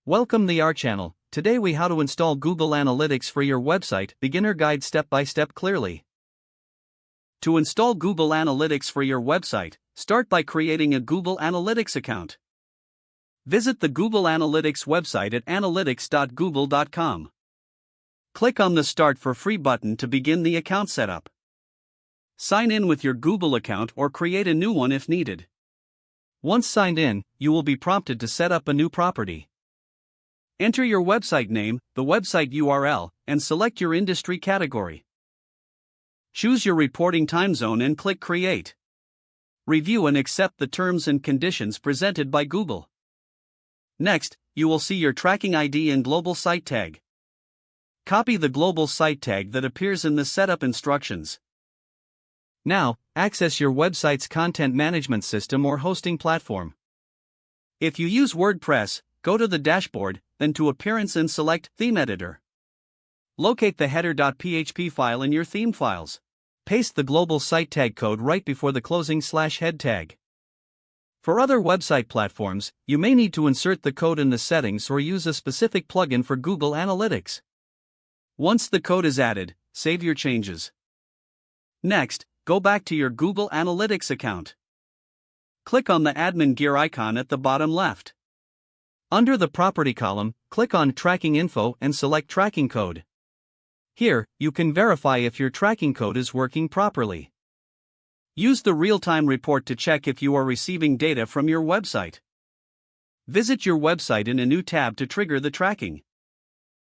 Welcome to our channel. Today we how to install Google Analytics for your website, beginner guide step by step clearly. To install Google Analytics for your website, start by creating a Google Analytics account. Visit the Google Analytics website at analytics.google.com. Click on the Start for Free button to begin the account setup. Sign in with your Google account or create a new one if needed. Once signed in, you will be prompted to set up a new property. Enter your website name, the website URL, and select your industry category. Choose your reporting time zone and click Create. Review and accept the terms and conditions presented by Google. Next, you will see your tracking ID and global site tag. Copy the global site tag that appears in the setup instructions. Now, access your website's content management system or hosting platform. If you use WordPress, go to the dashboard, then to Appearance and select Theme Editor. Locate the header.php file in your theme files. Paste the global site tag code right before the closing /head tag. For other website platforms, you may need to insert the code in the settings or use a specific plugin for Google Analytics. Once the code is added, save your changes. Next, go back to your Google Analytics account. Click on the admin gear icon at the bottom left. Under the Property column, click on Tracking Info and select Tracking Code. Here, you can verify if your tracking code is working properly. Use the real-time report to check if you are receiving data from your website. Visit your website in a new tab to trigger the tracking.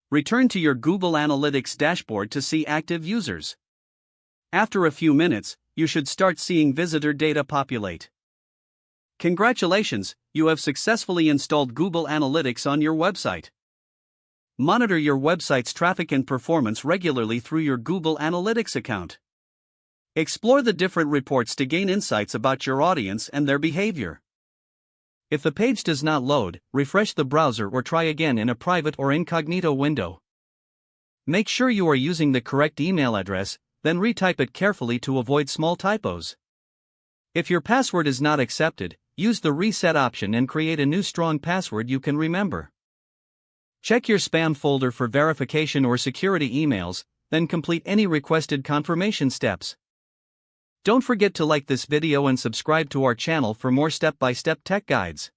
Return to your Google Analytics dashboard to see active users. After a few minutes, you should start seeing visitor data populate. Congratulations, you have successfully installed Google Analytics on your website. Monitor your website's traffic and performance regularly through your Google Analytics account. Explore the different reports to gain insights about your audience and their behavior. If the page does not load, refresh the browser or try again in a private or incognito window. Make sure you are using the correct email address, then retype it carefully to avoid small typos. If your password is not accepted, use the reset option and create a new strong password you can remember. Check your spam folder for verification or security emails, then complete any requested confirmation steps. Don't forget to like this video and subscribe to our channel for more step-by-step tech guides.